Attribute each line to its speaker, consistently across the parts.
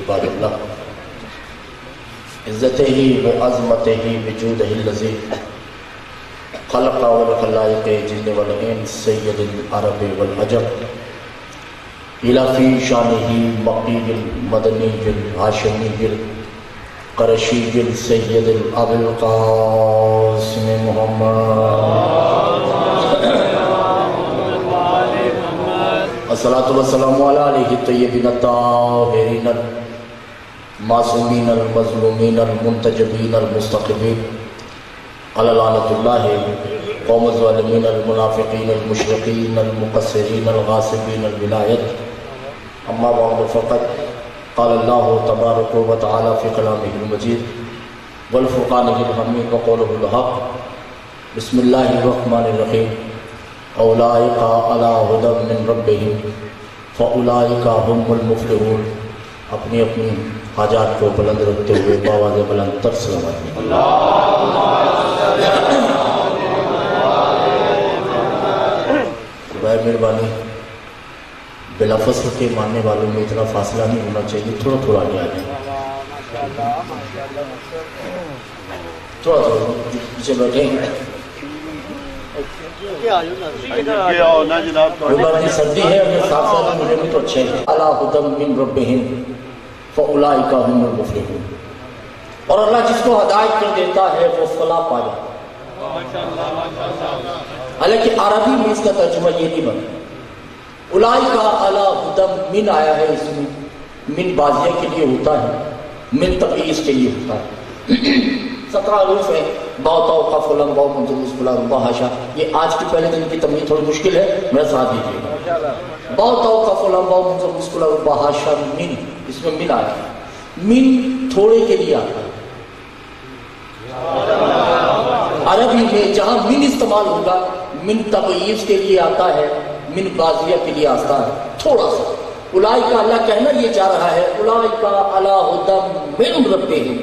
Speaker 1: عباد اللہ عزت ہی و عظمت ہی وجود ہی الذی خلق والخلائق جن والانس سید العرب والعجم الى فی شانہ مقی المدنی الہاشمی القرشی السید ابو القاسم محمد الصلاۃ والسلام علی آلہ الطیبین الطاہرین المعصومین المظلومین المنتجبین المستقبین علی لعنۃ اللہ قوم الظالمین المنافقین المشرقین المقصرین الغاصبین الولایت اما بعد فقط قال اللہ تبارک و تعالی فی کلامہ المجید والفرقان الحمید وقولہ الحق بسم اللہ الرحمن الرحیم اولئک علی ھدی من ربہم فاولئک هم المفلحون۔ اپنی اپنی حاجات کو بلند رکھتے ہوئے باواز بلند تر سلامت برائے مہربانی بلا فصل کے ماننے والوں میں اتنا فاصلہ نہیں ہونا چاہیے، تھوڑا تھوڑا آگے آ جائیں، تھوڑا تھوڑا پیچھے بیٹھے ہیں۔ سردی ہے اپنے ساتھ ساتھ مجھے بھی تو اچھے ہیں۔ علی ھدی من ربہم فاولئک هم المفلحون۔ اور اللہ جس کو ہدایت کر دیتا ہے وہ فلاح پا جاتا ہے۔ حالانکہ عربی میں اس کا ترجمہ یہ نہیں بنا، اولئک علی ھدی من آیا ہے، اس میں من بازیہ کے لیے ہوتا ہے، من تبعیض کے لیے ہوتا ہے۔ 17 حروف ہے، باء تا قاف لام واو منظور مسکلا ربا حاشا۔ یہ آج کے پہلے دن کی تمرین تھوڑی مشکل ہے، میرا ساتھ دیجیے گا۔ باء تا قاف لام واو منظور مسکلا ربا حاشا من، اس میں من آیا ہے، من تھوڑے کے لیے آتا ہے۔ عربی میں جہاں من استعمال ہوگا من تبعیض کے لیے آتا ہے، من بازیہ کے لیے آتا ہے تھوڑا سا۔ اولئک اللہ کہنا یہ چاہ رہا ہے اولئک علی ھدی من ربہم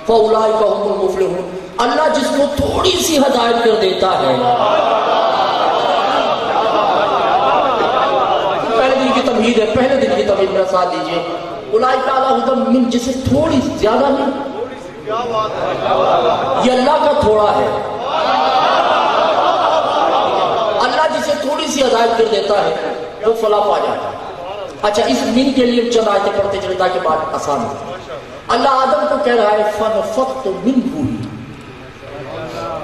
Speaker 1: فاولئک هم المفلحون۔ اللہ جس کو تھوڑی سی ہدایت کر دیتا ہے، پہلے دن کی تمہید ہے، پہلے دن کی تمہید میرا ساتھ دیجیے۔ اولئک علی ھدی من، جسے تھوڑی زیادہ نہیں، یہ اللہ کا تھوڑا ہے۔ اللہ جسے تھوڑی سی ہدایت کر دیتا ہے وہ فلاح پا جاتا ہے۔ اچھا، اس من کے لیے چند آیتیں پڑھتے چلے تاکہ بات آسان ہو۔ اللہ آدم کو کہہ رہا ہے فَنَفَخْتُ مِنْ رُوحِي،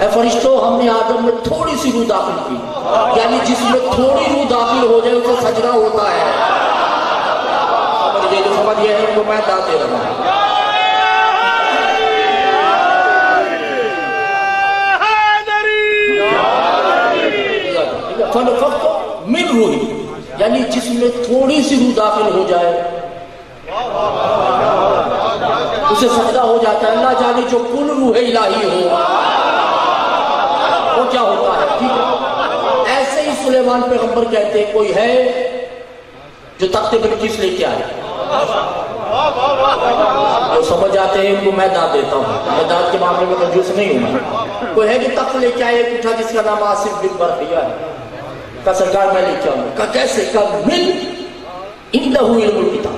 Speaker 1: اے فرشتوں ہم نے آدم میں تھوڑی سی روح داخل کی، یعنی جس میں تھوڑی روح داخل ہو جائے اسے سجدہ ہوتا ہے۔ جو سمجھ یہ ہے ان کو میں داد دے رہا ہوں۔ فَنَفَخْتُ مِنْ رُوحِي، یعنی جس میں تھوڑی سی روح داخل ہو جائے اسے سجدہ ہو جاتا ہے۔ اللہ جانے جو کل روح الہی ہو وہ کیا ہوتا ہے، ٹھیک ہے۔ ایسے ہی سلیمان پیغمبر کہتے ہیں کوئی ہے جو تخت بلقیس لے کے آئے، جو سمجھ جاتے ہیں ان کو میں داد دیتا ہوں، میں داد کے معاملے میں کنجوس نہیں ہوں۔ کوئی ہے کہ تخت لے کے آئے ایک اٹھا جس کا نام آصف بن برقیہ ہے، کہا سرکار میں لے کے آؤں، کہا کیسے، کہا من عنده علم الکتاب،